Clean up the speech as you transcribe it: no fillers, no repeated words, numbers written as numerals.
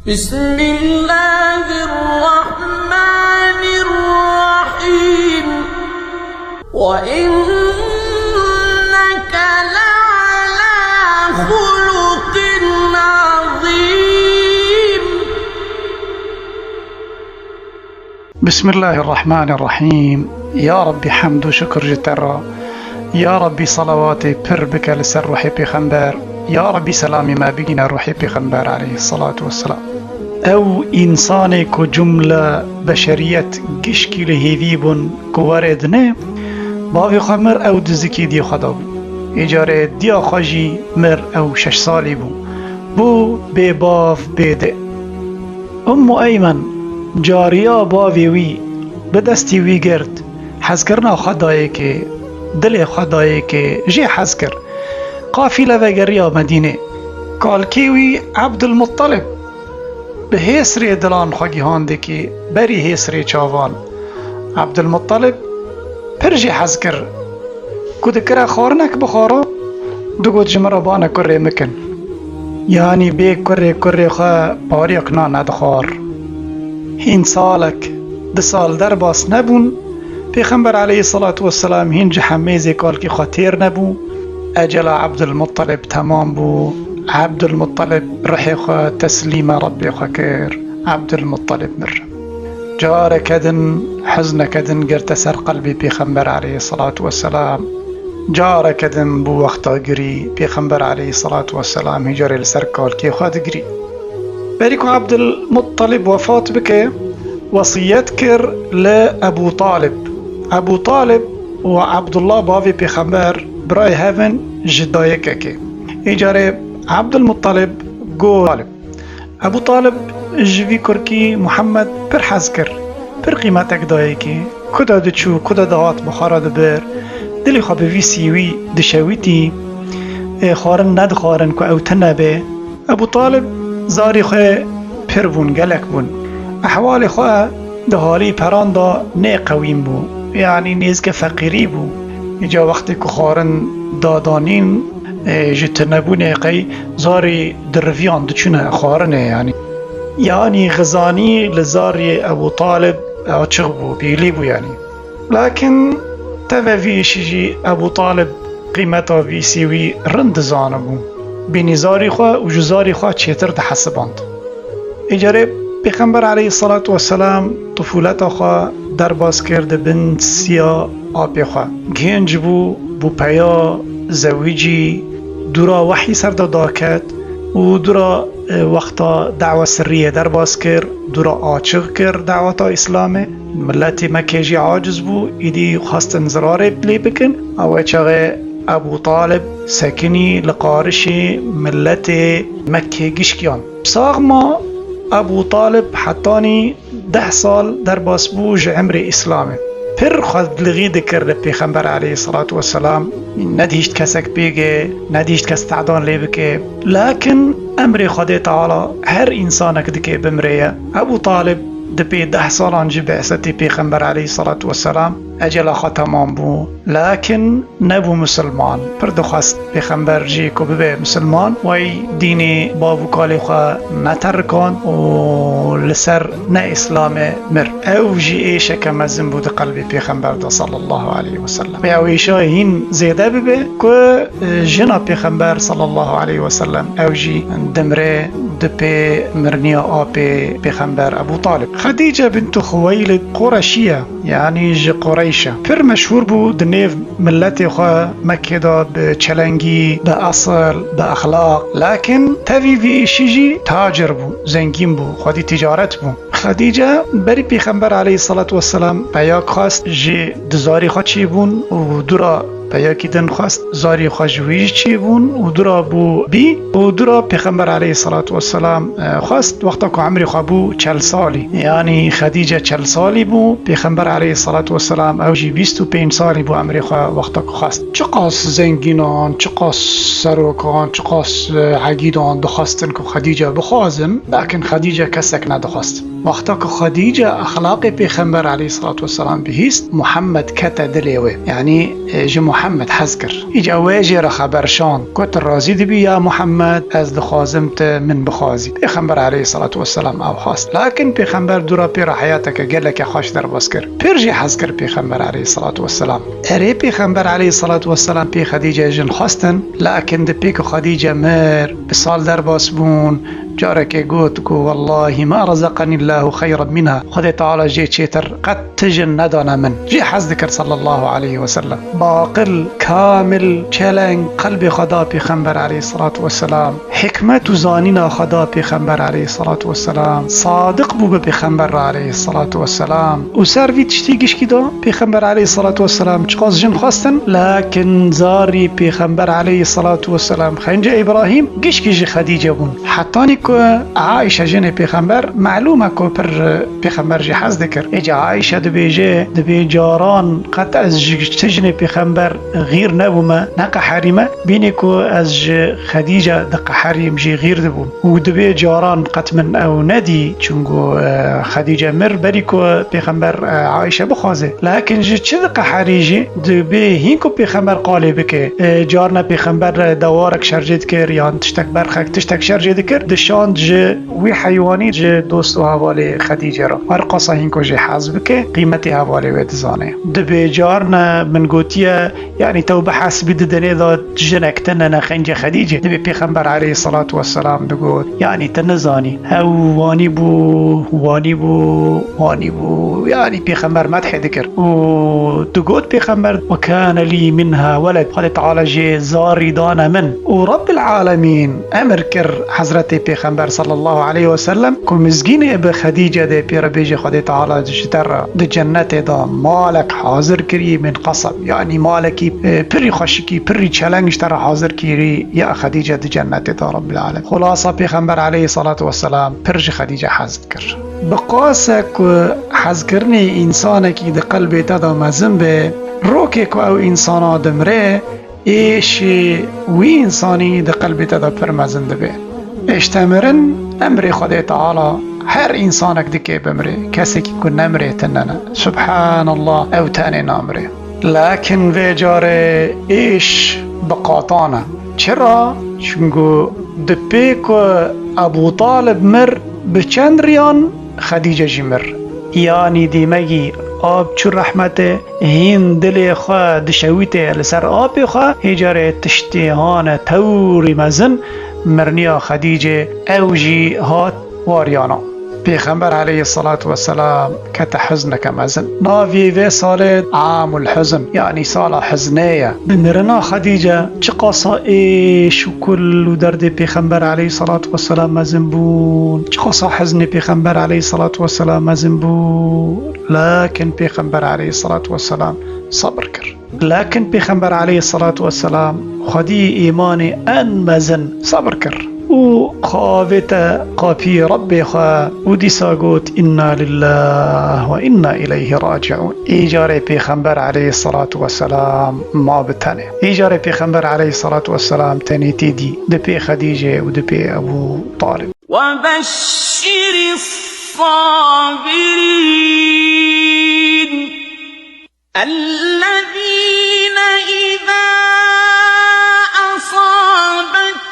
بسم الله الرحمن الرحيم وإنك لعلى خلق عظيم. بسم الله الرحمن الرحيم. يا ربي حمد وشكر جترا، يا ربي صلواتي پر بك لسر روحي پیغمبر، يا ربي سلامي ما بينا روحي پیغمبر عليه الصلاة والسلام. او انسان کو جمله بشریت گشکی لهیوی بون کو وارد نه باوی خواه مر او دزکی دی خدا بو اجاره دیا خواجی مر او 6 سالی بو بی باف بیده ایمن جاریا باوی وی بدستی وی گرد حز کرنا خدایی که دل خدایی که جی حز کر قافله وگریا مدینه کالکیوی عبدالمطلب به هسری دلان خواهی هانده که بری هسری چاوان عبدالمطلب پرجی حز کر کود کرا خورنک بخورا دو گود جمرا بانه کره مکن یعنی بی کره خواه پاری اکنا ندخور هین سالک 2 سال در باس نبون پیغمبر علیه الصلاة والسلام هین جحمیزی کال که خطیر نبو اجل عبدالمطلب تمام بو عبدالمطلب رحي خوا تسليم ربي خوا كير عبدالمطلب مر جار كدن حزن كدن قرت سر قلبي بيخنبر عليه الصلاة والسلام جار كدن بو وقتا قري بيخنبر عليه الصلاة والسلام هجاري لسر كالكي خوا دقري بريكو عبدالمطلب وفات بك وصيت كر لأبو طالب أبو طالب وعبد الله بافي بيخنبر براي هافن جدايككي هجاري عبدالمطلب گو طالب ابو طالب جوی کرکی محمد پر حز کر پر قیمتک دایی که کدا دچو کدا دهات بخارا دبر دلی خواه به ویسیوی دشویتی خارن ند خارن که او تنبه ابو طالب زاری خواه پر بون گلک بون احوال خواه دهالی پران دا نه قویم بو یعنی نیز که فقیری بو اینجا وقتی که خارن دادانین جت نبونه قی زاری درویان دچونه خارنه یعنی غزانی لزاری ابو طالب عاشق بو بیلی بو لكن توفیش جی ابو طالب قیمتا بیسیوی رند زانه بو بینی زاری خواه و جزاری خواه چیتر ده حسباند اجاره پیغمبر علیه الصلاة والسلام طفولت خواه در باز کرده بنت سیا آبی خواه گنج بو پیا زویجی دورا وحی سر دا کرد و دورا وقتا دعوه سریه در باز کرد دورا عاشق کرد دعوتا اسلامه ملت مکه جی عاجز بو ایدی خواستن زراره بلی بکن او چاقه ابو طالب سکنی لقارش ملت مکه گشکیان بساق ما ابو طالب حتانی 10 سال در باز بو عمر اسلامه پر خود لغی دکر لپیغمبر علیه الصلاة والسلام ندیشت کسک بیگه ندیشت کس تعدان لی بکه لكن امر خود تعالی هر انسانک دکه بمریه ابو طالب دپی 10 سالان جی بعثتی پیغمبر علیه الصلاة والسلام اجل آخا تمام بو لكن نبو مسلمان پر دخواست پیغمبر جی کو ببه مسلمان وی دین بابو کالی خواه نترکان و لسر نه اسلام مر او جی ایشه که مزن بود قلب پیغمبر دا صلی الله علیه وسلم و او ایشه هین زیده ببه که جنا پیغمبر صلی الله علیه وسلم او جی دمره دپی مرنیا آبی پیغمبر ابو طالب خدیجه بنت خویلد قرشیه یعنی جی قریشه پر مشهور بود نیف ملت خواه مکه دا به چلنگی به اصل به اخلاق لكن تاوی وی ایشی تاجر بود زنگین بود خودی تجارت بود خدیجه بری پیغمبر علیه الصلاة والسلام پیاک خواست جی دزاری خواه چی بون و دورا پیاکی دن خواست زاری خواه جویج چی بون و دورا بو بی و دورا پیغمبر علیه الصلاة والسلام خواست وقتا که عمری خواه بو 40 سالی یعنی خدیجه 40 سالی بو پیغمبر علیه الصلاة والسلام او جی 25 سالی بو عمری خواه وقتا که خواست چقاس زنگینان چقاس سروکان چقاس عگیدان دخواستن که خدیجه بخوازن لكن خدیجه کسک ندخواست وقتا که خدیجه اخلاق پیغمبر علیه الصلاة والسلام بهیست محمد کتا دلیوه یعنی جه محمد حز کر ایجا واجه را خبرشان کت رازی دی بی یا محمد از دخوازمت من بخوازی پیغمبر علیه الصلاة والسلام او خواست لكن پیغمبر دورا پیر حیاتا که گله که خوش در باز کر پیر جه حز کر پیغمبر علیه الصلاة والسلام اره پیغمبر علیه الصلاة والسلام پی خدیجه جن خواستن لكن دی پیک خدیجه مر بسال در باز بون جارك يقول والله ما رزقني الله خيرا منها خذ تعالى جي تشيتر قد تجن ندانا من جي حزدكر صلى الله عليه وسلم باقل كامل چلنگ قلب خدا پیغمبر عليه الصلاة والسلام حكمت زانينا خدا پیغمبر عليه الصلاة والسلام صادق بو پیغمبر عليه الصلاة والسلام و سروی تشتیگش کی دا پیغمبر عليه الصلاة والسلام چقاس جن خواستن لكن زاري پیغمبر عليه الصلاة والسلام خنج ابراهيم گش کی خدیجه بون حتی که عایشه جن پیغمبر معلومه که پر پیغمبر جه حز دکر ایجا عایشه دبی جاران قط از جن پیغمبر غیر نبومه نقه حریمه بینی که از خدیجه دقه حریم جه غیر دبوم و دبی جاران قط من او ندی چونگو خدیجه مر بری که پیغمبر عایشه بخوازه لکن جه چه دقه حریجه دبی هین که پیغمبر قاله بکه جارنا پیغمبر دوارک شرجد کر یا تشتک برخک تشتک شرجد کر دشان جه وی حیوانی جه دوست و حواله خدیجه را هر قصه هین که جه حزب که قیمت حواله و دزانه دبی جارنا من گوتیه یعنی تو بحث بددنه دا جنکتن نخنج خدیجه دبی پیغمبر علیه الصلاة والسلام دگود یعنی تنزانی او وانی بو یعنی پیغمبر مدح دکر و دگود پیغمبر و کان لی منها ولد خدا تعالی جه زاری دانا من و رب العالمین امر کر حضرت پیغمبر صلی الله علیه و سلم که مزگین به خدیجه ده پیر بیج خدا تعالی جتر ده جنت دا مالک حاضر کری من قصب یعنی مالکی پری خوشکی پری چلنگش تر حاضر کری یا خدیجه ده جنت دا رب العالمین خلاصه پیغمبر علیه الصلاة والسلام پرج خدیجه حزد کر بقاسه که حزد کرنی انسانه که ده قلب تا مزن به روکه که او انسانا دمره ایش وی انسانی ده قلب تا پر مزن ده به اشتمرن امر خدا تعالی هر انسانك دكي بمري كسك يكون نمري تننا سبحان الله او تاني نمري لكن في جاري ايش بقاطانا چرا چونگو دبيكو ابو طالب مر بچند ريان خديجة جمر يعني ديمگي آب چو رحمته هین دل خواه دشویته لسر آب خواه هجاره تشتیهان توری مزن مرنیا خدیجه اوجی هات واریانا پیغمبر علیه الصلاة والسلام کت حزنک مزن ناوی وی سال عام الحزن یعنی سال حزنیه بمرنا خدیجه چه قصا ایش و کل و درد پیغمبر علیه الصلاة والسلام مزن بون چه قصا حزن پیغمبر علیه الصلاة والسلام مزن بون لكن پیغمبر علیه الصلاة والسلام صبر کر لكن پیغمبر علیه الصلاة والسلام خدی ایمان ان مزن صبر کر و خاوت قابی رب خواه و دیسا گوت انا لله و انا الیه راجعون ایجار پیغمبر علیه الصلاة والسلام ما بتنه ایجار پیغمبر علیه الصلاة والسلام تنیتی دی دپی خدیجه و دپی ابو طالب و بشر الصابرین الذين إذا أصابتهم